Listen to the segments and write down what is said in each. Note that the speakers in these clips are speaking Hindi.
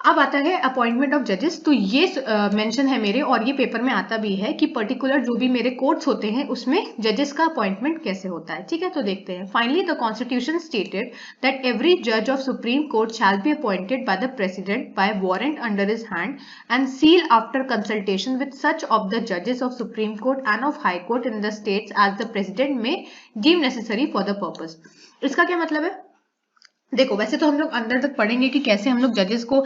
अब आता है अपॉइंटमेंट ऑफ जजेस। तो ये मेंशन है मेरे, और ये पेपर में आता भी है कि पर्टिकुलर जो भी मेरे कोर्ट्स होते हैं उसमें जजेस का अपॉइंटमेंट कैसे होता है। ठीक है, तो देखते हैं। Finally the constitution stated that every जज of supreme court shall be appointed by the president bye warrant under his hand and seal after consultation with such of the जजेस of supreme court end of high court in the states as the president में deem necessary for the purpose. इसका क्या मतलब है? देखो, वैसे तो हम लोग अंदर तक पढ़ेंगे कि कैसे हम लोग जजेस को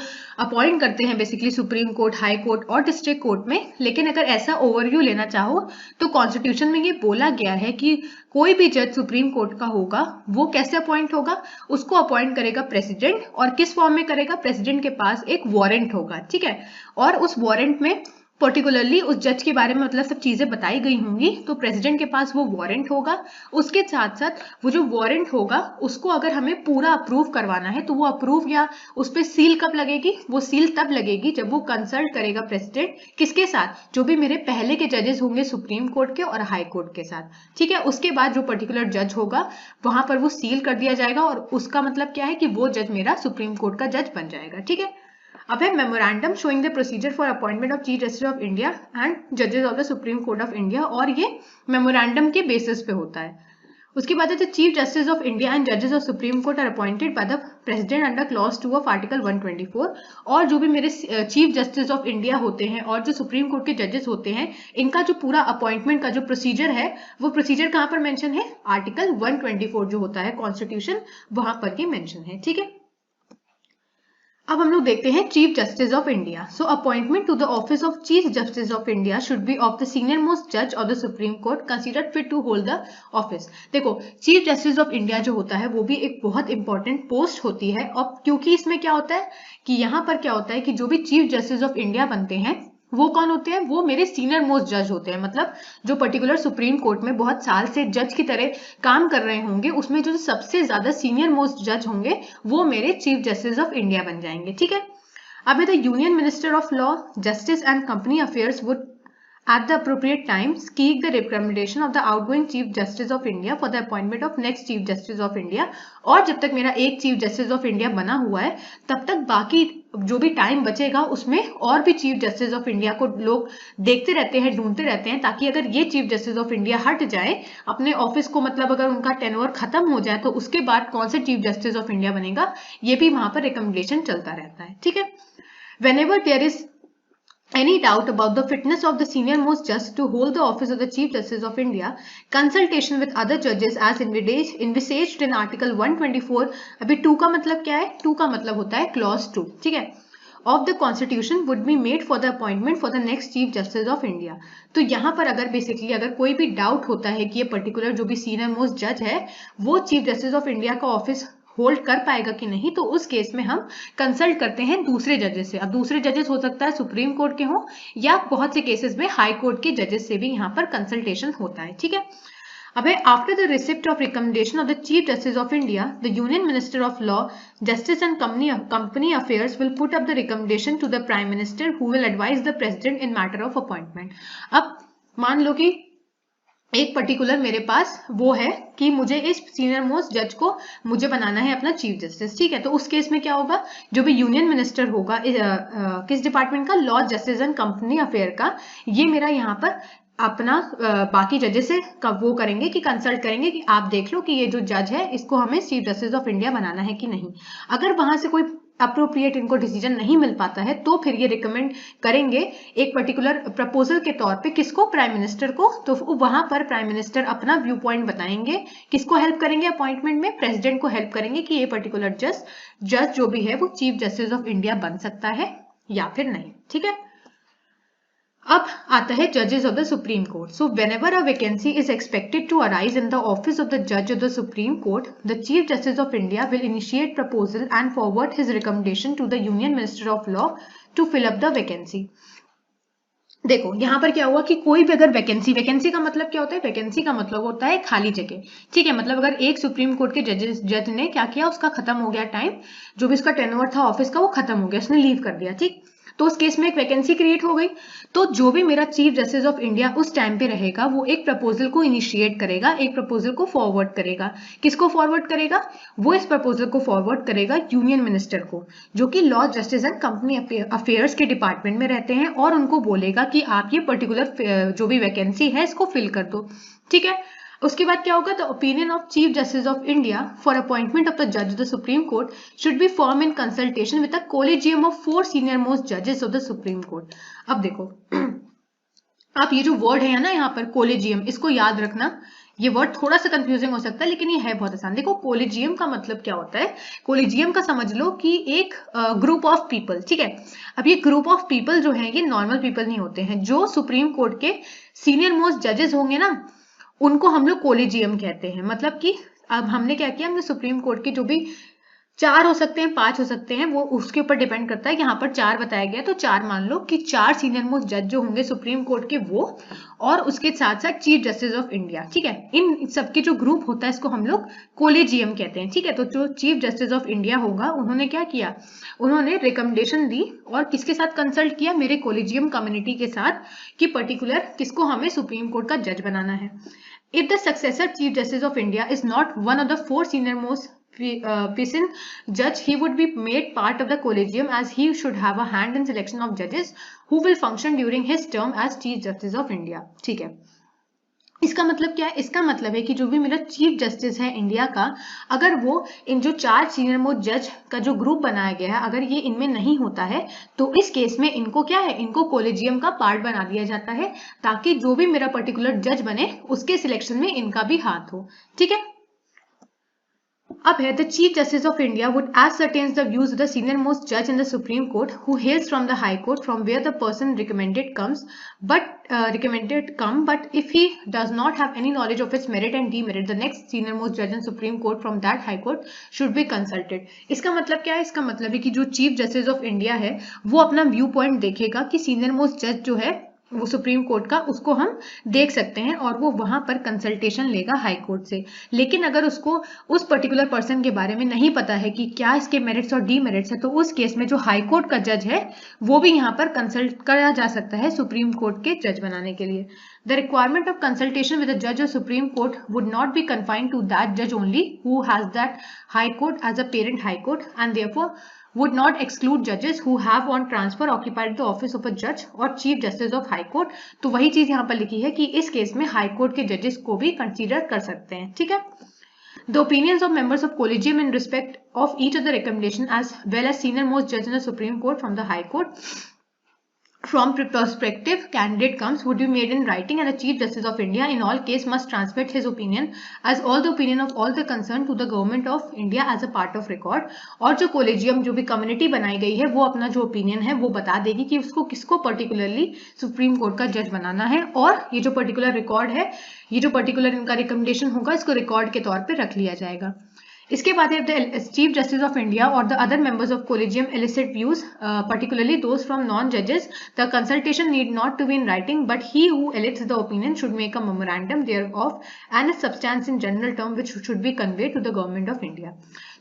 अपॉइंट करते हैं basically supreme court, high court और डिस्ट्रिक्ट कोर्ट में, लेकिन अगर ऐसा ओवरव्यू लेना चाहो तो कॉन्स्टिट्यूशन में ये बोला गया है कि कोई भी जज सुप्रीम कोर्ट का होगा वो कैसे अपॉइंट होगा, उसको अपॉइंट करेगा प्रेसिडेंट, और किस फॉर्म में करेगा? प्रेसिडेंट के पास एक वारंट होगा, ठीक है, और उस वारंट में पर्टिकुलरली उस जज के बारे में मतलब सब चीजें बताई गई होंगी, तो प्रेसिडेंट के पास वो वारंट होगा। उसके साथ साथ वो जो वारंट होगा उसको अगर हमें पूरा अप्रूव करवाना है तो वो अप्रूव या उस पर सील कब लगेगी? वो सील तब लगेगी जब वो कंसल्ट करेगा प्रेसिडेंट, किसके साथ? जो भी मेरे पहले के जजेस होंगे सुप्रीम कोर्ट के और हाई कोर्ट के साथ, ठीक है। उसके बाद जो पर्टिकुलर जज होगा वहां पर वो सील कर दिया जाएगा, और उसका मतलब क्या है कि वो जज मेरा सुप्रीम कोर्ट का जज बन जाएगा, ठीक है। अब है memorandum showing the procedure for appointment of chief justice of India and जजेस of the supreme court of India, और ये मेमोरेंडम के बेसिस पे होता है। उसके बाद है the chief justice of India and जजेस of supreme court are appointed by the president under clause 2 of article 124। और जो भी मेरे चीफ जस्टिस ऑफ इंडिया होते हैं और जो सुप्रीम कोर्ट के जजेस होते हैं, इनका जो पूरा अपॉइंटमेंट का जो प्रोसीजर है, वो प्रोसीजर कहां पर मेंशन है? आर्टिकल 124 जो होता है कॉन्स्टिट्यूशन, वहां पर ये मेंशन है, ठीक है। अब हम लोग देखते हैं chief justice of India. So appointment to the office of chief justice of India should be of the senior most जज of the supreme court considered fit to hold the office. देखो, चीफ जस्टिस ऑफ इंडिया जो होता है वो भी एक बहुत इंपॉर्टेंट पोस्ट होती है, और क्योंकि इसमें क्या होता है कि यहाँ पर क्या होता है कि जो भी चीफ जस्टिस ऑफ इंडिया बनते हैं वो कौन होते हैं? वो मेरे सीनियर मोस्ट जज होते हैं, मतलब जो पर्टिकुलर सुप्रीम कोर्ट में बहुत साल से जज की तरह काम कर रहे होंगे, उसमें जो सबसे ज्यादा सीनियर मोस्ट जज होंगे वो मेरे चीफ जस्टिस ऑफ इंडिया बन जाएंगे, ठीक है। अब the union minister of law, justice and company affairs would at the appropriate time seek the recommendation of the outgoing chief justice of India for the appointment of next chief justice of India। और जब तक मेरा एक चीफ जस्टिस ऑफ इंडिया बना हुआ है तब तक बाकी जो भी टाइम बचेगा उसमें और भी चीफ जस्टिस ऑफ इंडिया को लोग देखते रहते हैं, ढूंढते रहते हैं, ताकि अगर ये चीफ जस्टिस ऑफ इंडिया हट जाए अपने ऑफिस को, मतलब अगर उनका टेन्योर खत्म हो जाए तो उसके बाद कौन से चीफ जस्टिस ऑफ इंडिया बनेगा, ये भी वहां पर रिकमेंडेशन चलता रहता है, ठीक है। whenever there is any doubt about the fitness of the senior most judge to hold the office of the chief justice of India, consultation with other judges as envisaged in article 124। अभी 2 का मतलब क्या है? 2 का मतलब होता है clause 2, ठीक है, of the constitution would be made for the appointment for the next chief justice of India। तो यहाँ पर अगर बेसिकली अगर कोई भी डाउट होता है कि ये पर्टिकुलर जो भी सीनियर मोस्ट जज है वो चीफ जस्टिस ऑफ इंडिया का ऑफिस होल्ड कर पाएगा कि नहीं, तो उस केस में हम कंसल्ट करते हैं दूसरे जजेस से। अब दूसरे जजेस हो सकता है सुप्रीम कोर्ट के हों, या बहुत से केसेस में हाई कोर्ट के जजेस से भी यहाँ पर कंसल्टेशन होता है, ठीक है। अब है after the receipt of recommendation of the chief justice of India, the union minister of law, justice and company affairs will put up the recommendation to the prime minister who will advise the president in matter of appointment. अब मान लो कि एक पर्टिकुलर मेरे पास वो है कि मुझे इस सीनियर मोस्ट जज को मुझे बनाना है अपना चीफ जस्टिस, ठीक है। तो उस केस में क्या होगा, जो भी यूनियन मिनिस्टर होगा किस डिपार्टमेंट का? Law, justice and company affair का, ये मेरा यहाँ पर अपना बाकी जजेस से वो करेंगे कि कंसल्ट करेंगे कि आप देख लो कि ये जो जज है इसको हमें चीफ जस्टिस ऑफ इंडिया बनाना है कि नहीं। अगर वहां से कोई अप्रोप्रिएट इनको डिसीजन नहीं मिल पाता है तो फिर ये रिकमेंड करेंगे एक पर्टिकुलर प्रपोजल के तौर पे किसको? प्राइम मिनिस्टर को। तो वहां पर प्राइम मिनिस्टर अपना व्यू पॉइंट बताएंगे, किसको हेल्प करेंगे अपॉइंटमेंट में? प्रेसिडेंट को हेल्प करेंगे कि ये पर्टिकुलर जज जो भी है वो चीफ जस्टिस ऑफ इंडिया बन सकता है या फिर नहीं, ठीक है। अब आता है जजेस of the supreme court. So whenever a vacancy is expected to arise in the office of the जज of the supreme court, the chief justice of India will initiate proposal and forward his recommendation to the union minister of law to fill up the vacancy. देखो यहाँ पर क्या हुआ कि कोई भी अगर वैकेंसी का मतलब क्या होता है? वैकेंसी का मतलब होता है खाली जगह, ठीक है। मतलब अगर एक सुप्रीम कोर्ट के जज ने क्या किया, उसका खत्म हो गया टाइम, जो भी उसका टेन्योर था ऑफिस का वो खत्म हो गया, उसने लीव कर दिया, ठीक। तो उस केस में एक वैकेंसी क्रिएट हो गई। तो जो भी मेरा चीफ जस्टिस ऑफ इंडिया उस टाइम पे रहेगा वो एक प्रपोजल को इनिशिएट करेगा, एक प्रपोजल को फॉरवर्ड करेगा। किसको फॉरवर्ड करेगा? वो इस प्रपोजल को फॉरवर्ड करेगा यूनियन मिनिस्टर को, जो कि law, justice and company affairs के डिपार्टमेंट में रहते हैं, और उनको बोलेगा कि आप ये पर्टिकुलर जो भी वैकेंसी है इसको फिल कर दो। ठीक है, उसके बाद क्या होगा? The opinion of chief justice of India for appointment of the जज of the supreme court should be form in consultation with the collegium of 4 senior most जजेस ऑफ द सुप्रीम कोर्ट। अब देखो आप ये जो वर्ड है ना यहाँ पर कोलिजियम, इसको याद रखना। ये वर्ड थोड़ा सा कंफ्यूजिंग हो सकता है लेकिन ये है बहुत आसान। देखो कोलिजियम का मतलब क्या होता है? कोलिजियम का समझ लो कि एक ग्रुप ऑफ पीपल। ठीक है, अब ये ग्रुप ऑफ पीपल जो है ये नॉर्मल पीपल नहीं होते हैं। जो सुप्रीम कोर्ट के सीनियर मोस्ट जजेस होंगे ना, उनको हम लोग कोलिजियम कहते हैं। मतलब कि अब हमने क्या किया, हमने सुप्रीम कोर्ट के जो भी 4 हो सकते हैं, 5 हो सकते हैं, वो उसके ऊपर डिपेंड करता है। यहाँ पर 4 बताया गया तो 4 मान लो कि 4 सीनियर मोस्ट जज जो होंगे सुप्रीम कोर्ट के वो, और उसके साथ साथ चीफ जस्टिस ऑफ इंडिया। ठीक है, इन सबके जो ग्रुप होता है इसको हम लोग कोलिजियम कहते हैं। ठीक है, तो जो चीफ जस्टिस ऑफ इंडिया होगा उन्होंने क्या किया, उन्होंने रिकमेंडेशन दी और किसके साथ कंसल्ट किया? मेरे कोलिजियम कम्युनिटी के साथ, कि पर्टिकुलर किसको हमें सुप्रीम कोर्ट का जज बनाना है। If the successor Chief Justice of India is not one of the 4 senior most peasant judge, he would be made part of the collegium, as he should have a hand in selection of judges who will function during his term as Chief Justice of India. ठीक है, इसका मतलब क्या है? इसका मतलब है कि जो भी मेरा चीफ जस्टिस है इंडिया का, अगर वो इन जो 4 सीनियर मोस्ट जज का जो ग्रुप बनाया गया है, अगर ये इनमें नहीं होता है तो इस केस में इनको क्या है, इनको कोलिजियम का पार्ट बना दिया जाता है, ताकि जो भी मेरा पर्टिकुलर जज बने उसके सिलेक्शन में इनका भी हाथ हो। ठीक है, अब है the chief justice of India would ascertain the views of the senior most judge in the Supreme Court who hails from the High Court from where the person recommended comes, but if he does not have any knowledge of its merit and demerit, the next senior most judge in Supreme Court from that High Court should be consulted. इसका मतलब क्या है? इसका मतलब है कि जो चीफ जस्टिस ऑफ इंडिया है वो अपना व्यू पॉइंट देखेगा कि सीनियर मोस्ट जज जो है वो सुप्रीम कोर्ट का, उसको हम देख सकते हैं और वो वहां पर कंसल्टेशन लेगा हाई कोर्ट से। लेकिन अगर उसको उस पर्टिकुलर पर्सन के बारे में नहीं पता है कि क्या इसके मेरिट्स और डीमेरिट्स है, तो उस केस में जो हाई कोर्ट का जज है वो भी यहाँ पर कंसल्ट करा जा सकता है सुप्रीम कोर्ट के जज बनाने के लिए। The requirement of consultation with a judge of Supreme Court would not be confined to that judge only who has that High Court as a parent High Court, and therefore would not exclude judges who have on transfer occupied the office of a judge or Chief Justice of High Court. तो वही चीज यहाँ पर लिखी है कि इस केस में हाई कोर्ट के जजेस को भी कंसीडर कर सकते हैं। ठीक है, The opinions of members of collegium in respect of each of the recommendation as well as senior most judge in the Supreme Court from the High Court from prospective candidate comes would be made in writing, and the Chief Justice of India in all case must transmit his opinion as all the opinion of all the concerned to the Government of India as a part of record. और जो कोलेजियम जो भी कम्युनिटी बनाई गई है वो अपना जो ओपिनियन है वो बता देगी कि उसको किसको पर्टिकुलरली सुप्रीम कोर्ट का जज बनाना है, और ये जो पर्टिकुलर रिकॉर्ड है, ये जो पर्टिकुलर इनका रिकमेंडेशन होगा, इसको रिकॉर्ड के तौर पर रख लिया जाएगा। इसके बाद the chief justice of India और the other members of collegium elicit views, particularly those from non-judges, the consultation need not to be in writing, but he who elicits the opinion should make a memorandum thereof and a substance in general term which should be conveyed to the government of India.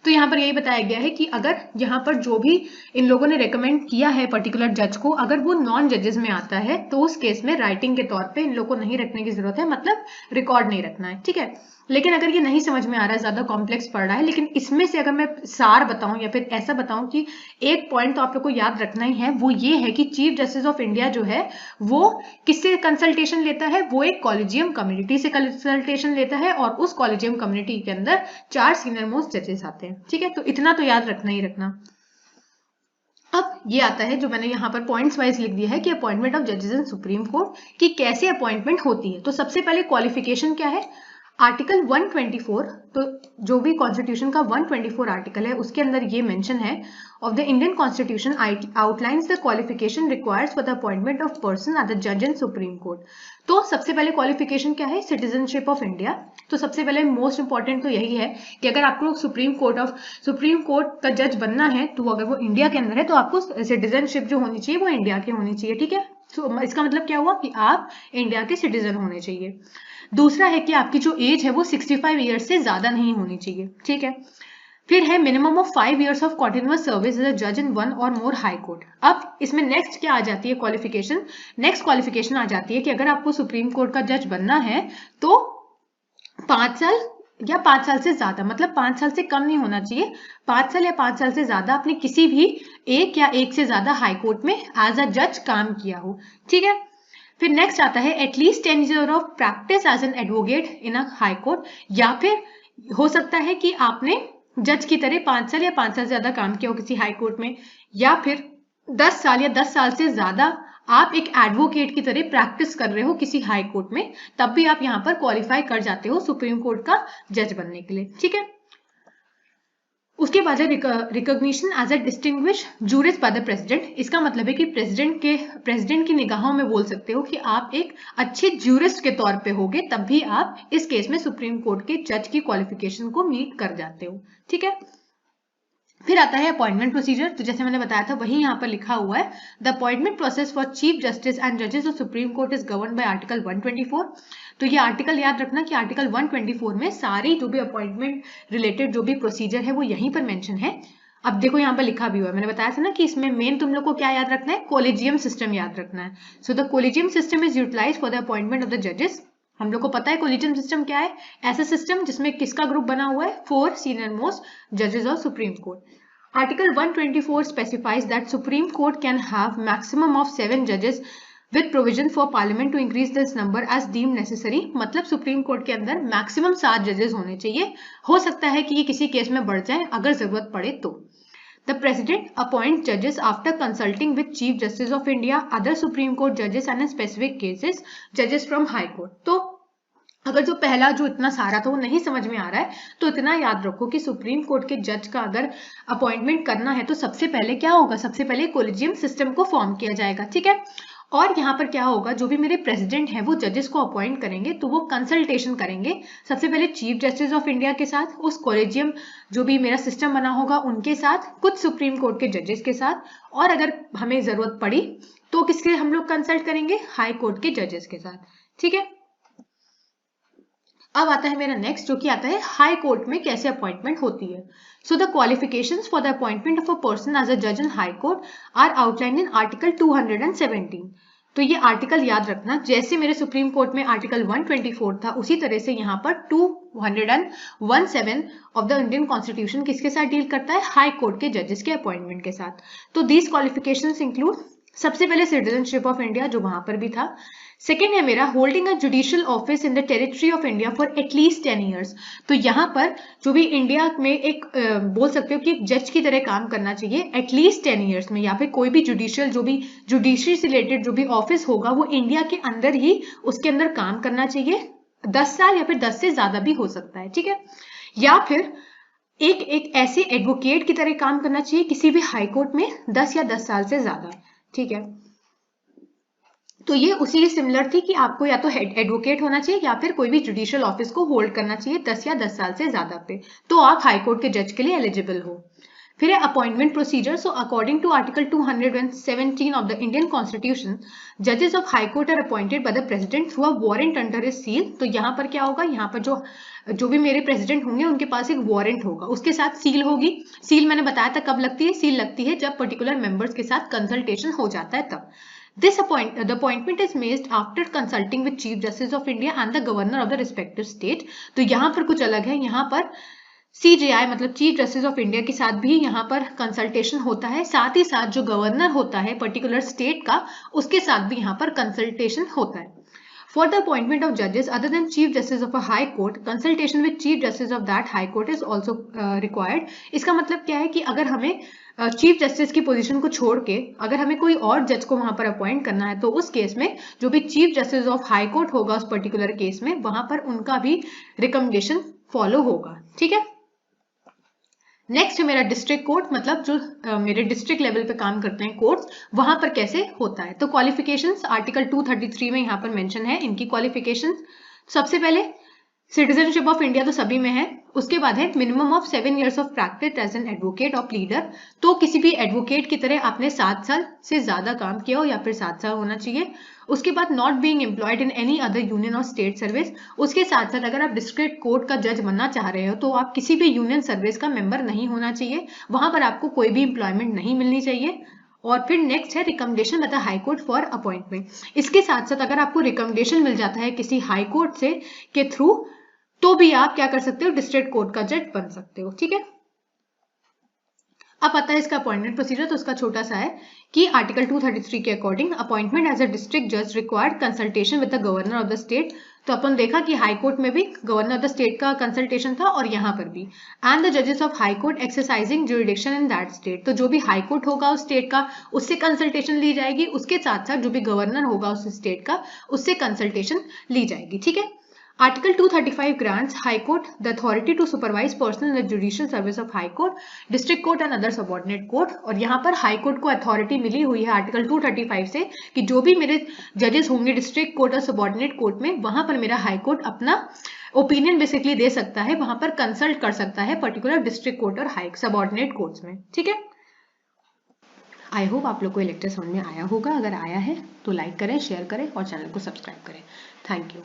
तो यहाँ पर यही बताया गया है कि अगर यहाँ पर जो भी इन लोगों ने रेकमेंड किया है पर्टिकुलर जज को, अगर वो नॉन जजेस में आता है तो उस केस में राइटिंग के तौर पे इन लोगों को नहीं रखने की जरूरत है, मतलब रिकॉर्ड नहीं रखना है। ठीक है, लेकिन अगर ये नहीं समझ में आ रहा है, ज्यादा कॉम्प्लेक्स पड़ रहा है, लेकिन इसमें से अगर मैं सार बताऊं या फिर ऐसा बताऊं कि एक पॉइंट तो आप लोग को याद रखना ही है, वो ये है कि चीफ जस्टिस ऑफ इंडिया जो है वो किससे कंसल्टेशन लेता है? वो एक कॉलेजियम कम्युनिटी से कंसल्टेशन लेता है और उस कॉलेजियम कम्युनिटी के अंदर 4 सीनियर मोस्ट जजेस आते हैं। ठीक है, तो इतना तो याद रखना ही रखना। अब ये आता है जो मैंने यहाँ पर पॉइंट्स वाइज लिख दिया है कि अपॉइंटमेंट ऑफ जजेस इन सुप्रीम कोर्ट की कैसे अपॉइंटमेंट होती है। तो सबसे पहले क्वालिफिकेशन क्या है? आर्टिकल 124, तो जो भी कॉन्स्टिट्यूशन का 124 आर्टिकल है उसके अंदर ये मेंशन है, of the Indian constitution outlines the qualification requires for the appointment of person as the जज इन सुप्रीम कोर्ट। तो सबसे पहले क्वालिफिकेशन क्या है? Citizenship of India. तो सबसे पहले मोस्ट इंपॉर्टेंट तो यही है कि अगर आपको सुप्रीम कोर्ट का जज बनना है तो अगर वो इंडिया के अंदर है तो आपको सिटीजनशिप जो होनी चाहिए वो इंडिया की होनी चाहिए। ठीक है, तो इसका मतलब क्या हुआ कि आप इंडिया के सिटीजन होने चाहिए। दूसरा है कि आपकी जो एज है वो 65 ईयर्स से ज्यादा नहीं होनी चाहिए। ठीक है, फिर है minimum of 5 years of continuous service as a जज इन वन और मोर हाई कोर्ट। अब इसमें नेक्स्ट क्या आ जाती है क्वालिफिकेशन, नेक्स्ट क्वालिफिकेशन आ जाती है कि अगर आपको सुप्रीम कोर्ट का जज बनना है तो 5 साल या 5 साल से ज्यादा, मतलब 5 साल से कम नहीं होना चाहिए, 5 साल या 5 साल से ज्यादा आपने किसी भी एक या एक से ज्यादा हाई कोर्ट में एज अ जज काम किया हो, ठीक है। फिर नेक्स्ट आता है at least 10 year of practice as an advocate in a high court, या फिर हो सकता है कि आपने जज की तरह 5 साल या 5 साल से ज्यादा काम किया हो किसी हाई कोर्ट में, या फिर 10 साल या 10 साल से ज्यादा आप एक एडवोकेट की तरह प्रैक्टिस कर रहे हो किसी हाई कोर्ट में, तब भी आप यहां पर क्वालिफाई कर जाते हो सुप्रीम कोर्ट का जज बनने के लिए, ठीक है। उसके बाद है recognition as a distinguish jurist by the president. इसका मतलब है कि प्रेसिडेंट की निगाहों में बोल सकते हो कि आप एक अच्छे जूरिस्ट के तौर पे होगे, तब भी आप इस केस में सुप्रीम कोर्ट के जज की क्वालिफिकेशन को मीट कर जाते हो, ठीक है। फिर आता है अपॉइंटमेंट प्रोसीजर, तो जैसे मैंने बताया था वही यहाँ पर लिखा हुआ है, the appointment process for chief justice and जजेस of supreme court is govern by article 124। तो ये आर्टिकल याद रखना कि आर्टिकल 124 में सारी जो भी अपॉइंटमेंट रिलेटेड जो भी प्रोसीजर है वो यहीं पर मेंशन है। अब देखो यहाँ पर लिखा भी हुआ है, मैंने बताया था ना कि इसमें मेन तुम लोग को क्या याद रखना है, कोलेजियम सिस्टम याद रखना है। So the collegium system is utilize for the appointment of the जजेस। हम लोग को पता है कोलिजियम सिस्टम क्या है, ऐसा सिस्टम जिसमें किसका ग्रुप बना हुआ है, 4 सीनियर मोस्ट जजेस of supreme court. Article 124 specifies that Supreme Court can have maximum of 7 judges with provision for Parliament to increase this number as deemed necessary। मतलब सुप्रीम कोर्ट के अंदर मैक्सिमम 7 जजेस होने चाहिए, हो सकता है कि ये किसी केस में बढ़ जाए अगर जरूरत पड़े तो। The President appoints judges after consulting with Chief Justice of India, other Supreme Court judges and in specific cases judges from High Court। तो अगर जो पहला जो इतना सारा था वो नहीं समझ में आ रहा है तो इतना याद रखो कि सुप्रीम कोर्ट के जज का अगर अपॉइंटमेंट करना है तो सबसे पहले क्या होगा, सबसे पहले कोलिजियम सिस्टम को फॉर्म किया जाएगा, ठीक है। और यहाँ पर क्या होगा, जो भी मेरे प्रेसिडेंट हैं वो जजेस को अपॉइंट करेंगे तो वो कंसल्टेशन करेंगे सबसे पहले चीफ जस्टिस ऑफ इंडिया के साथ, उस कोलिजियम जो भी मेरा सिस्टम बना होगा उनके साथ, कुछ सुप्रीम कोर्ट के जजेस के साथ, और अगर हमें जरूरत पड़ी तो किसके हम लोग कंसल्ट करेंगे, हाई कोर्ट के जजेस के साथ, ठीक है। अब आता है मेरा नेक्स्ट जो कि आता है हाई कोर्ट में कैसे अपॉइंटमेंट होती है। So the qualifications for the appointment of a person as a जज in high court are outline in article 217। तो ये आर्टिकल याद रखना, जैसे मेरे सुप्रीम कोर्ट में आर्टिकल 124 था उसी तरह से यहाँ पर 217 ऑफ द इंडियन कॉन्स्टिट्यूशन किसके साथ डील करता है, हाई कोर्ट के जजेस के अपॉइंटमेंट के साथ। तो दीज क्वालिफिकेशंस इंक्लूड, सबसे पहले सिटीजनशिप ऑफ इंडिया जो वहां पर भी था, सेकेंड है मेरा holding a judicial office in the territory of India for at least 10 years. तो यहाँ पर जो भी इंडिया में एक बोल सकते हो कि एक जज की तरह काम करना चाहिए एटलीस्ट 10 ईयर्स में, या फिर कोई भी जुडिशियल जो भी जुडिशरी से रिलेटेड जो भी ऑफिस होगा वो इंडिया के अंदर ही उसके अंदर काम करना चाहिए, 10 साल या फिर 10 से ज्यादा भी हो सकता है, ठीक है। या फिर एक ऐसे एडवोकेट की तरह काम करना चाहिए किसी भी हाई कोर्ट में 10 या 10 साल से ज्यादा, ठीक है। तो ये उसी सिमिलर थी कि आपको या तो एडवोकेट होना चाहिए या फिर कोई भी जुडिशियल ऑफिस को होल्ड करना चाहिए 10 या 10 साल से ज्यादा पे, तो आप हाई कोर्ट के जज के लिए एलिजिबल हो। फिर है appointment procedure. So according to article 217 of the Indian constitution, जजेस of high court are appointed by the president through a warrant under his seal. तो यहाँ पर क्या होगा, यहाँ पर जो भी मेरे प्रेसिडेंट होंगे उनके पास एक वारंट होगा, उसके साथ सील होगी। सील मैंने बताया था कब लगती है, सील लगती है जब पर्टिकुलर मेंबर्स के साथ कंसल्टेशन हो जाता है तब। The appointment is made after consulting with Chief Justice of India and the Governor of the respective state। तो यहाँ पर कुछ अलग है, यहाँ पर CJI मतलब चीफ जस्टिस ऑफ इंडिया के साथ भी यहाँ पर कंसल्टेशन होता है, साथ ही साथ जो गवर्नर होता है पर्टिकुलर स्टेट का उसके साथ भी यहाँ पर कंसल्टेशन होता है। For the appointment of judges other than Chief Justice of a High Court, consultation with Chief Justice of that High Court is also required। इसका मतलब क्या है कि अगर हमें चीफ जस्टिस की पोजीशन को छोड़ के अगर हमें कोई और जज को वहां पर अपॉइंट करना है तो उस केस में जो भी chief justice of high court होगा उस पर्टिकुलर केस में वहां पर उनका भी रिकमेंडेशन फॉलो होगा, ठीक है। नेक्स्ट है मेरा डिस्ट्रिक्ट कोर्ट, मतलब जो मेरे डिस्ट्रिक्ट लेवल पे काम करते हैं कोर्ट्स, वहां पर कैसे होता है। तो क्वालिफिकेशंस आर्टिकल 233 में यहाँ पर मेंशन है इनकी क्वालिफिकेशंस। सबसे पहले सिटीजनशिप ऑफ इंडिया तो सभी में है, उसके बाद है minimum of 7 years of practice as an advocate और प्लीडर। तो किसी भी एडवोकेट की तरह आपने 7 साल से ज्यादा काम किया हो या फिर 7 साल होना चाहिए। उसके बाद not being employed in any other union और स्टेट सर्विस। उसके साथ साथ अगर आप डिस्ट्रिक्ट कोर्ट का जज बनना चाह रहे हो तो आप किसी भी यूनियन सर्विस का मेंबर नहीं होना चाहिए, वहां पर आपको कोई भी एम्प्लॉयमेंट नहीं मिलनी चाहिए। और फिर नेक्स्ट है recommendation by the high court for appointment. इसके साथ साथ अगर आपको रिकमेंडेशन मिल जाता है किसी हाई कोर्ट से के थ्रू, तो भी आप क्या कर सकते हो, डिस्ट्रिक्ट कोर्ट का जज बन सकते हो। ठीक है, अब आता है इसका अपॉइंटमेंट प्रोसीजर। तो उसका छोटा सा है कि आर्टिकल 233 के according appointment as a district जज required consultation with the governor of the state. तो अपन देखा कि हाई कोर्ट में भी गवर्नर ऑफ द स्टेट का कंसल्टेशन था और यहाँ पर भी, एंड द जजेस of high court exercising jurisdiction in that state. तो जो भी हाई कोर्ट होगा उस स्टेट का, उससे कंसल्टेशन ली जाएगी, उसके साथ साथ जो भी गवर्नर होगा उस स्टेट का, उससे कंसल्टेशन ली जाएगी। ठीक है, Article 235 grants High Court the authority to supervise personnel in the judicial service of High Court, District Court and other subordinate court। और यहाँ पर हाई कोर्ट को अथॉरिटी मिली हुई है आर्टिकल 235 से कि जो भी मेरे जजेस होंगे डिस्ट्रिक्ट कोर्ट और सबॉर्डिनेट कोर्ट में, वहां पर मेरा हाई कोर्ट अपना ओपिनियन बेसिकली दे सकता है, वहां पर कंसल्ट कर सकता है पर्टिकुलर डिस्ट्रिक्ट कोर्ट और हाई सबॉर्डिनेट कोर्ट्स में। ठीक है, आई होप आप लोग को ये लेक्चर समझ में आया होगा। अगर आया है तो लाइक करें, शेयर करें और चैनल को सब्सक्राइब करें। Thank you.